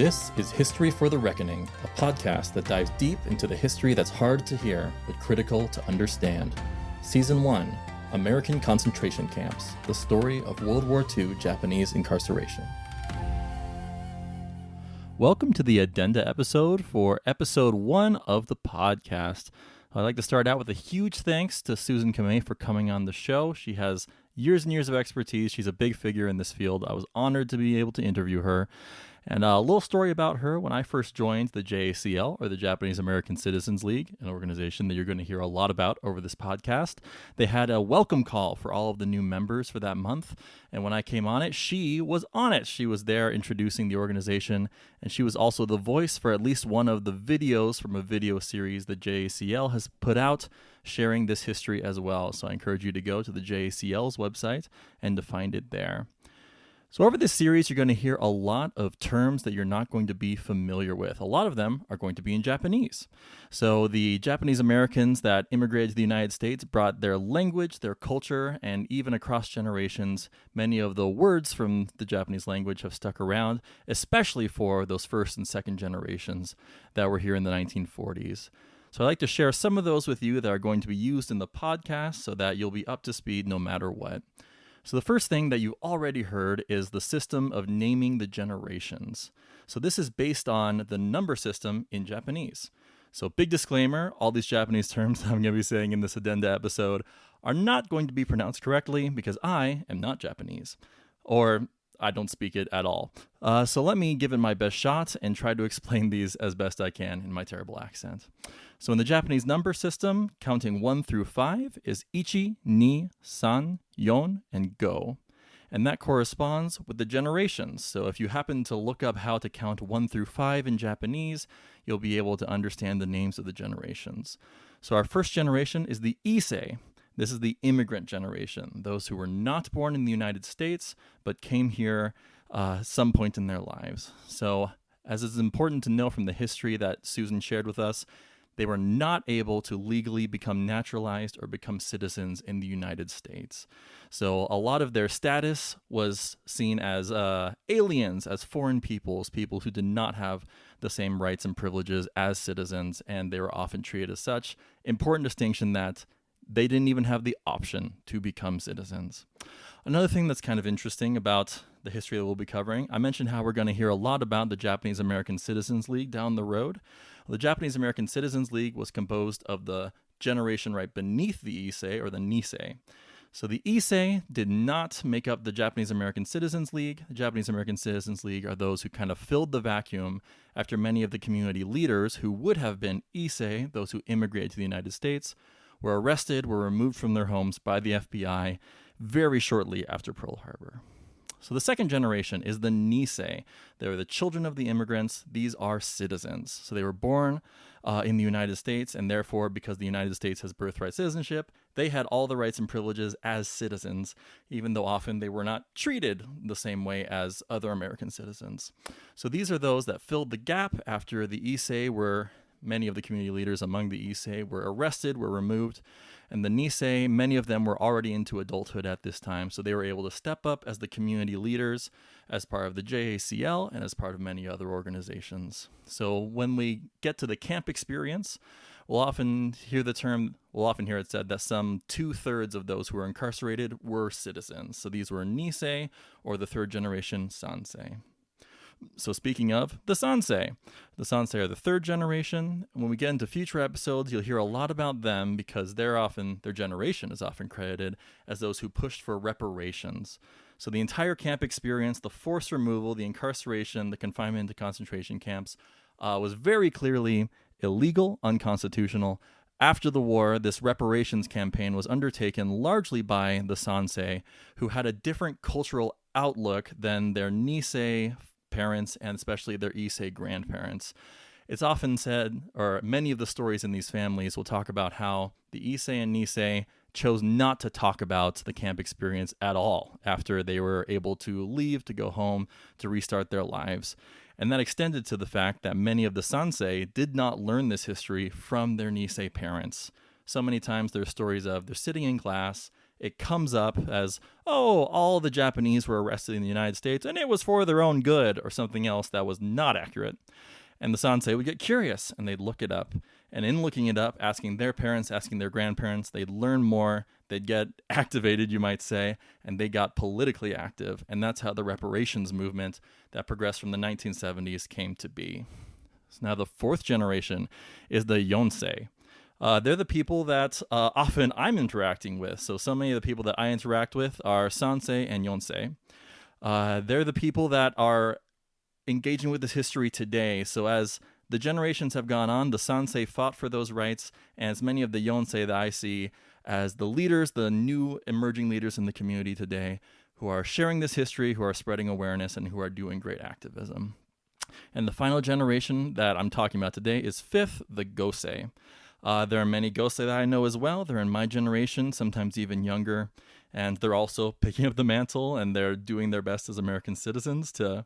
This is History for the Reckoning, a podcast that dives deep into the history that's hard to hear, but critical to understand. Season 1, American Concentration Camps, the story of World War II Japanese incarceration. Welcome to the Addenda episode for episode 1 of the podcast. I'd like to start out with a huge thanks to Susan Kamei for coming on the show. She has years and years of expertise. She's a big figure in this field. I was honored to be able to interview her. And a little story about her. When I first joined the JACL, or the Japanese American Citizens League, an organization that you're going to hear a lot about over this podcast, they had a welcome call for all of the new members for that month. And when I came on it, she was on it. She was there introducing the organization, and she was also the voice for at least one of the videos from a video series that JACL has put out, sharing this history as well. So I encourage you to go to the JACL's website and to find it there. So over this series, you're going to hear a lot of terms that you're not going to be familiar with. A lot of them are going to be in Japanese. So the Japanese Americans that immigrated to the United States brought their language, their culture, and even across generations, many of the words from the Japanese language have stuck around, especially for those first and second generations that were here in the 1940s. So I'd like to share some of those with you that are going to be used in the podcast so that you'll be up to speed no matter what. So the first thing that you already heard is the system of naming the generations. So this is based on the number system in Japanese. So big disclaimer, all these Japanese terms I'm going to be saying in this Addenda episode are not going to be pronounced correctly because I am not Japanese, or I don't speak it at all. So let me give it my best shot and try to explain these as best I can in my terrible accent. So in the Japanese number system, counting 1 through 5 is ichi, ni, san, yon, and go. And that corresponds with the generations. So if you happen to look up how to count 1 through 5 in Japanese, you'll be able to understand the names of the generations. So our first generation is the Issei. This is the immigrant generation, those who were not born in the United States, but came here some point in their lives. So as it's important to know from the history that Susan shared with us, they were not able to legally become naturalized or become citizens in the United States. So a lot of their status was seen as aliens, as foreign peoples, people who did not have the same rights and privileges as citizens, and they were often treated as such. Important distinction that they didn't even have the option to become citizens. Another thing that's kind of interesting about the history that we'll be covering, I mentioned how we're going to hear a lot about the Japanese American Citizens League down the road. The Japanese American Citizens League was composed of the generation right beneath the Issei, or the Nisei. So the Issei did not make up the Japanese American Citizens League. The Japanese American Citizens League are those who kind of filled the vacuum after many of the community leaders who would have been Issei, those who immigrated to the United States, were arrested, were removed from their homes by the FBI very shortly after Pearl Harbor. So the second generation is the Nisei. They were the children of the immigrants. These are citizens. So they were born in the United States, and therefore, because the United States has birthright citizenship, they had all the rights and privileges as citizens, even though often they were not treated the same way as other American citizens. So these are those that filled the gap after the Issei were many of the community leaders among the Issei were arrested, were removed, and the Nisei, many of them were already into adulthood at this time, so they were able to step up as the community leaders as part of the JACL and as part of many other organizations. So when we get to the camp experience, we'll often hear it said that some 2/3 of those who were incarcerated were citizens. So these were Nisei, or the third generation Sansei. So speaking of the Sansei are the third generation. When we get into future episodes, you'll hear a lot about them because their generation is often credited as those who pushed for reparations. So the entire camp experience, the forced removal, the incarceration, the confinement into concentration camps was very clearly illegal, unconstitutional. After the war, this reparations campaign was undertaken largely by the Sansei, who had a different cultural outlook than their Nisei parents, and especially their Issei grandparents. It's often said, or many of the stories in these families will talk about how the Issei and Nisei chose not to talk about the camp experience at all after they were able to leave, to go home, to restart their lives. And that extended to the fact that many of the Sansei did not learn this history from their Nisei parents. So many times there's stories of they're sitting in class, it comes up as, oh, all the Japanese were arrested in the United States and it was for their own good, or something else that was not accurate. And the sansei would get curious and they'd look it up. And in looking it up, asking their parents, asking their grandparents, they'd learn more, they'd get activated, you might say, and they got politically active. And that's how the reparations movement that progressed from the 1970s came to be. So now the fourth generation is the Yonsei. They're the people that often I'm interacting with. So many of the people that I interact with are sansei and Yonsei. They're the people that are engaging with this history today. So as the generations have gone on, the sansei fought for those rights, and as many of the Yonsei that I see as the leaders, the new emerging leaders in the community today, who are sharing this history, who are spreading awareness, and who are doing great activism. And the final generation that I'm talking about today is fifth, the Gosei. There are many Gosei that I know as well. They're in my generation, sometimes even younger, and they're also picking up the mantle, and they're doing their best as American citizens to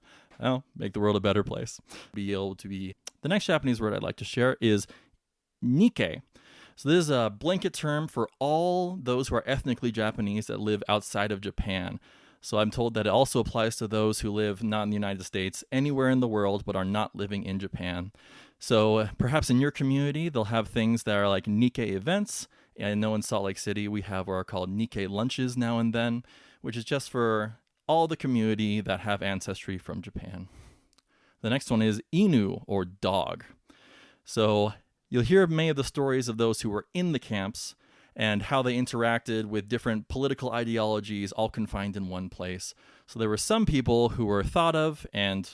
make the world a better place. The next Japanese word I'd like to share is Nikkei. So this is a blanket term for all those who are ethnically Japanese that live outside of Japan. So I'm told that it also applies to those who live not in the United States, anywhere in the world, but are not living in Japan. So perhaps in your community, they'll have things that are like Nikkei events. I know in Salt Lake City, we have what are called Nikkei lunches now and then, which is just for all the community that have ancestry from Japan. The next one is Inu, or dog. So you'll hear many of the stories of those who were in the camps and how they interacted with different political ideologies all confined in one place. So there were some people who were thought of, and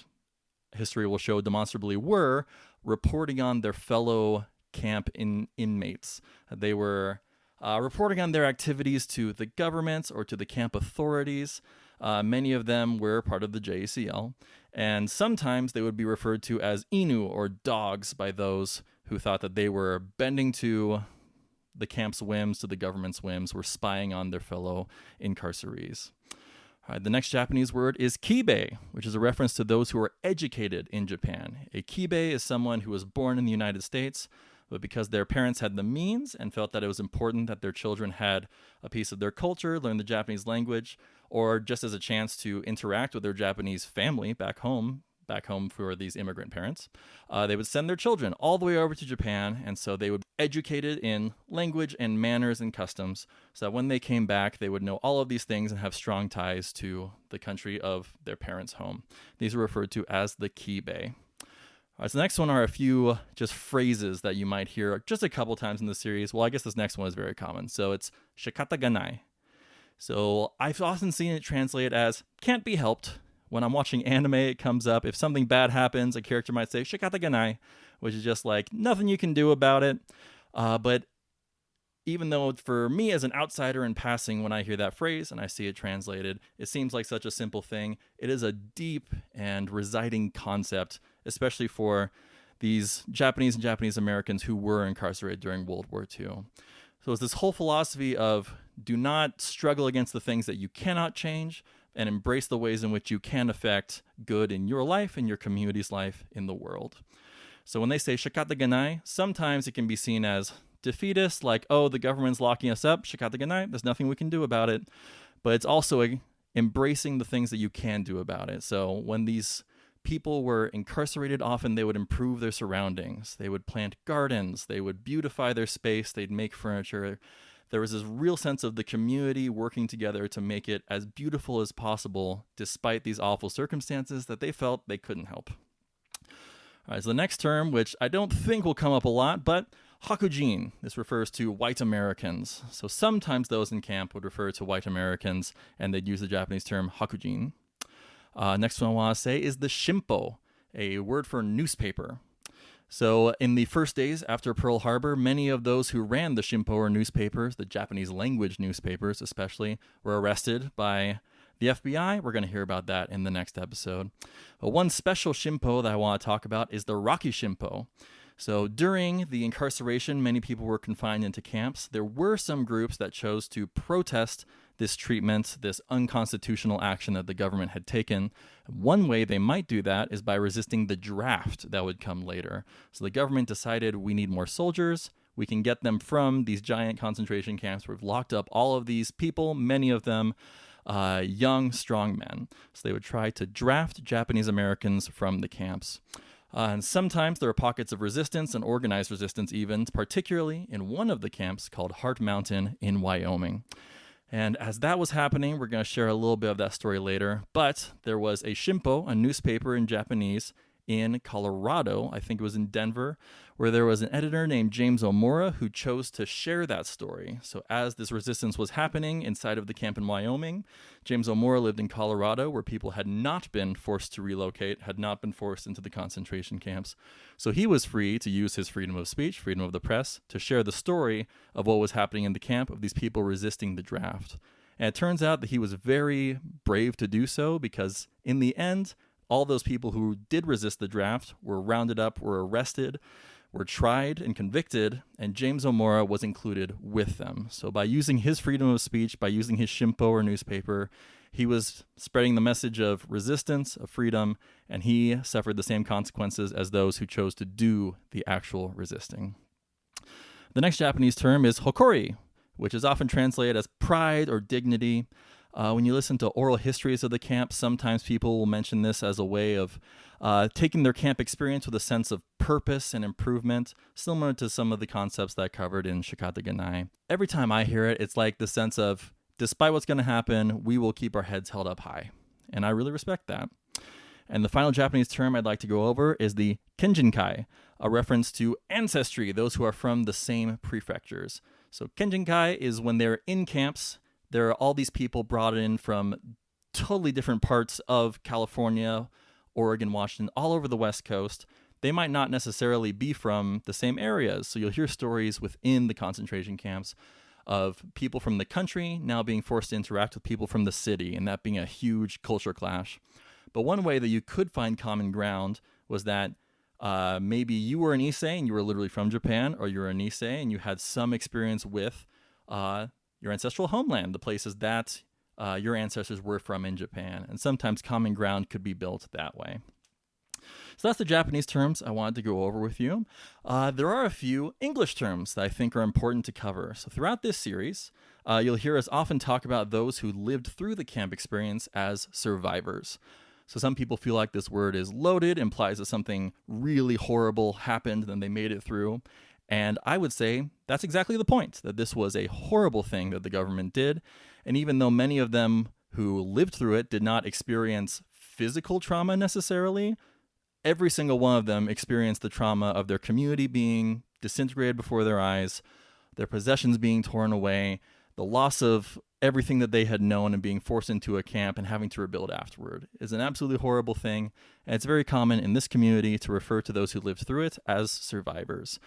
history will show demonstrably were, reporting on their fellow camp inmates. They were reporting on their activities to the government or to the camp authorities. Many of them were part of the JCL, and sometimes they would be referred to as Inu, or dogs, by those who thought that they were bending to the camp's whims, to the government's whims, were spying on their fellow incarcerees. All right, the next Japanese word is kibe, which is a reference to those who are educated in Japan. A kibe is someone who was born in the United States, but because their parents had the means and felt that it was important that their children had a piece of their culture, learn the Japanese language, or just as a chance to interact with their Japanese family back home for these immigrant parents, they would send their children all the way over to Japan, and so they would be educated in language and manners and customs, so that when they came back, they would know all of these things and have strong ties to the country of their parents' home. These are referred to as the kibe. All right, so the next one are a few just phrases that you might hear just a couple times in the series. Well, I guess this next one is very common. So it's shikata ga nai. So I've often seen it translated as can't be helped. When I'm watching anime, it comes up. If something bad happens, a character might say shikata ga nai, which is just like nothing you can do about it. But even though for me as an outsider in passing, when I hear that phrase and I see it translated, it seems like such a simple thing. It is a deep and residing concept, especially for these Japanese and Japanese Americans who were incarcerated during World War II. So it's this whole philosophy of do not struggle against the things that you cannot change, and embrace the ways in which you can affect good in your life and your community's life in the world. So when they say shikata ga nai, sometimes it can be seen as defeatist, like, oh, the government's locking us up, shikata ga nai, there's nothing we can do about it. But it's also embracing the things that you can do about it. So when these people were incarcerated, often they would improve their surroundings. They would plant gardens. They would beautify their space. They'd make furniture. There was this real sense of the community working together to make it as beautiful as possible, despite these awful circumstances that they felt they couldn't help. All right, so the next term, which I don't think will come up a lot, but Hakujin. This refers to white Americans. So sometimes those in camp would refer to white Americans, and they'd use the Japanese term Hakujin. Next one I want to say is the Shimpo, a word for newspaper. So in the first days after Pearl Harbor, many of those who ran the Shimpo, or newspapers, the Japanese language newspapers especially, were arrested by the FBI. We're going to hear about that in the next episode. But one special Shimpo that I want to talk about is the Rocky Shimpo. So during the incarceration, many people were confined into camps. There were some groups that chose to protest this treatment, this unconstitutional action that the government had taken. One way they might do that is by resisting the draft that would come later. So the government decided we need more soldiers, we can get them from these giant concentration camps where we've locked up all of these people, many of them young, strong men. So they would try to draft Japanese Americans from the camps. And sometimes there are pockets of resistance and organized resistance even, particularly in one of the camps called Heart Mountain in Wyoming. And as that was happening, we're going to share a little bit of that story later, but there was a Shimpo, a newspaper in Japanese, in Colorado, I think it was in Denver, where there was an editor named James Omura who chose to share that story. So as this resistance was happening inside of the camp in Wyoming, James Omura lived in Colorado where people had not been forced to relocate, had not been forced into the concentration camps. So he was free to use his freedom of speech, freedom of the press, to share the story of what was happening in the camp of these people resisting the draft. And it turns out that he was very brave to do so because in the end, all those people who did resist the draft were rounded up, were arrested, were tried and convicted, and James Omura was included with them. So by using his freedom of speech, by using his Shimpo or newspaper, he was spreading the message of resistance, of freedom, and he suffered the same consequences as those who chose to do the actual resisting. The next Japanese term is hokori, which is often translated as pride or dignity. When you listen to oral histories of the camp, sometimes people will mention this as a way of taking their camp experience with a sense of purpose and improvement, similar to some of the concepts that I covered in Shikata Ganai. Every time I hear it, it's like the sense of, despite what's going to happen, we will keep our heads held up high. And I really respect that. And the final Japanese term I'd like to go over is the Kenjinkai, a reference to ancestry, those who are from the same prefectures. So Kenjinkai is when they're in camps. There are all these people brought in from totally different parts of California, Oregon, Washington, all over the West Coast. They might not necessarily be from the same areas. So you'll hear stories within the concentration camps of people from the country now being forced to interact with people from the city, and that being a huge culture clash. But one way that you could find common ground was that maybe you were an Issei and you were literally from Japan, or you were an Issei and you had some experience with your ancestral homeland, the places that your ancestors were from in Japan. And sometimes common ground could be built that way. So that's the Japanese terms I wanted to go over with you. There are a few English terms that I think are important to cover. So throughout this series, you'll hear us often talk about those who lived through the camp experience as survivors. So some people feel like this word is loaded, implies that something really horrible happened, then they made it through. And I would say that's exactly the point, that this was a horrible thing that the government did. And even though many of them who lived through it did not experience physical trauma necessarily, every single one of them experienced the trauma of their community being disintegrated before their eyes, their possessions being torn away, the loss of everything that they had known and being forced into a camp and having to rebuild afterward. Is an absolutely horrible thing. And it's very common in this community to refer to those who lived through it as survivors.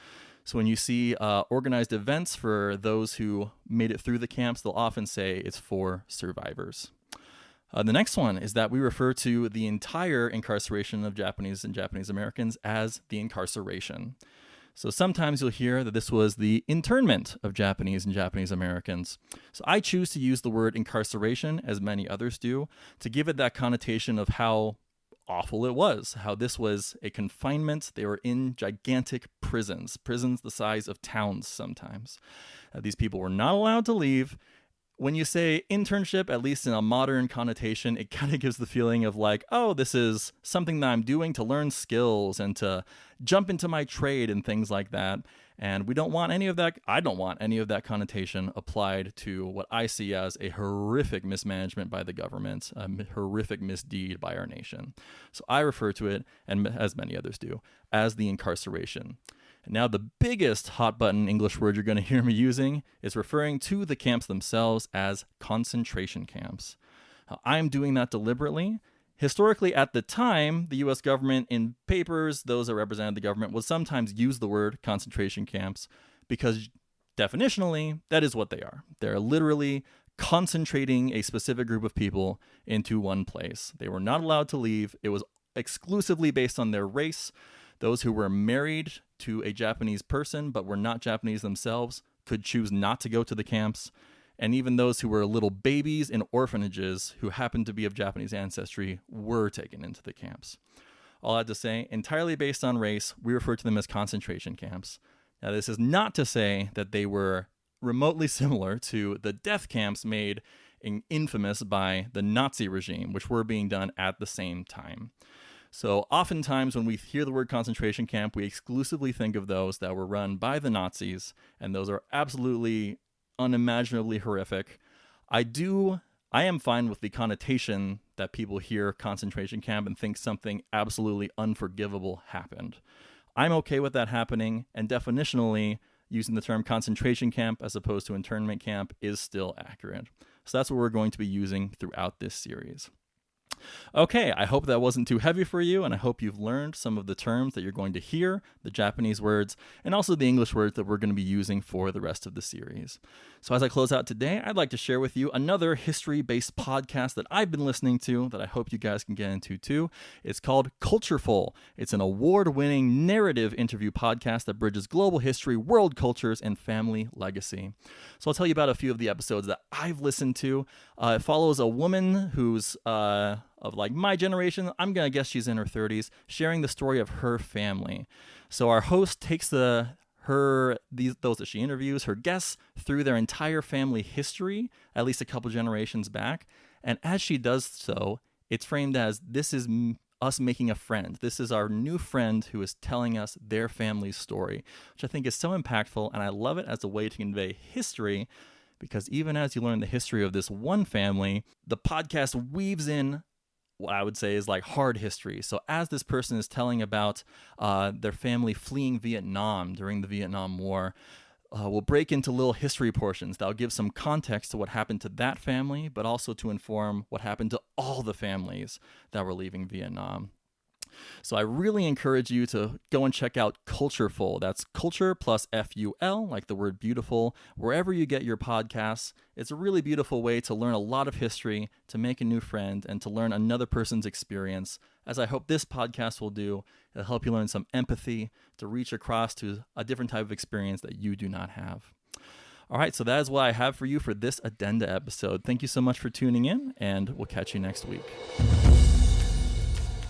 So when you see organized events for those who made it through the camps, they'll often say it's for survivors. The next one is that we refer to the entire incarceration of Japanese and Japanese Americans as the incarceration. So sometimes you'll hear that this was the internment of Japanese and Japanese Americans. So I choose to use the word incarceration, as many others do, to give it that connotation of how awful it was, how this was a confinement. They were in gigantic prisons the size of towns sometimes. These people were not allowed to leave. When you say internship, at least in a modern connotation, it kind of gives the feeling of like, oh, this is something that I'm doing to learn skills and to jump into my trade and things like that. And we don't want any of that. I don't want any of that connotation applied to what I see as a horrific mismanagement by the government, a horrific misdeed by our nation. So I refer to it, and as many others do, as the incarceration. And now the biggest hot button English word you're going to hear me using is referring to the camps themselves as concentration camps. I'm doing that deliberately. Historically, at the time, the U.S. government in papers, those that represented the government, would sometimes use the word concentration camps because definitionally, that is what they are. They're literally concentrating a specific group of people into one place. They were not allowed to leave. It was exclusively based on their race. Those who were married to a Japanese person but were not Japanese themselves could choose not to go to the camps. And even those who were little babies in orphanages who happened to be of Japanese ancestry were taken into the camps. All I had to say, entirely based on race, we refer to them as concentration camps. Now, this is not to say that they were remotely similar to the death camps made infamous by the Nazi regime, which were being done at the same time. So oftentimes when we hear the word concentration camp, we exclusively think of those that were run by the Nazis, and those are absolutely unimaginably horrific. I am fine with the connotation that people hear concentration camp and think something absolutely unforgivable happened. I'm okay with that happening, and definitionally, using the term concentration camp as opposed to internment camp is still accurate. So that's what we're going to be using throughout this series. Okay, I hope that wasn't too heavy for you, and I hope you've learned some of the terms that you're going to hear, the Japanese words, and also the English words that we're going to be using for the rest of the series. So as I close out today, I'd like to share with you another history-based podcast that I've been listening to that I hope you guys can get into too. It's called Cultureful. It's an award-winning narrative interview podcast that bridges global history, world cultures, and family legacy. So I'll tell you about a few of the episodes that I've listened to. It follows a woman who's of like my generation, I'm going to guess she's in her 30s, sharing the story of her family. So our host takes those that she interviews, her guests, through their entire family history, at least a couple generations back. And as she does so, it's framed as this is us making a friend. This is our new friend who is telling us their family's story, which I think is so impactful. And I love it as a way to convey history, because even as you learn the history of this one family, the podcast weaves in what I would say is like hard history. So as this person is telling about their family fleeing Vietnam during the Vietnam War, we'll break into little history portions that'll give some context to what happened to that family, but also to inform what happened to all the families that were leaving Vietnam. So I really encourage you to go and check out Cultureful. That's culture plus F-U-L, like the word beautiful, wherever you get your podcasts. It's a really beautiful way to learn a lot of history, to make a new friend, and to learn another person's experience, as I hope this podcast will do. It'll help you learn some empathy, to reach across to a different type of experience that you do not have. All right, so that is what I have for you for this Addenda episode. Thank you so much for tuning in, and we'll catch you next week.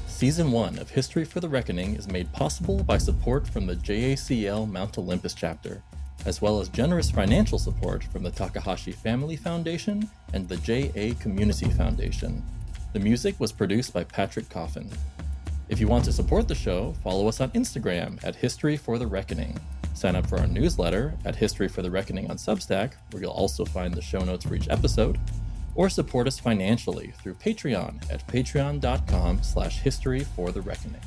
Season 1 of History for the Reckoning is made possible by support from the JACL Mount Olympus chapter, as well as generous financial support from the Takahashi Family Foundation and the JA Community Foundation. The music was produced by Patrick Coffin. If you want to support the show, follow us on Instagram at History for the Reckoning. Sign up for our newsletter at History for the Reckoning on Substack, where you'll also find the show notes for each episode, or support us financially through Patreon at patreon.com/historyforthereckoning.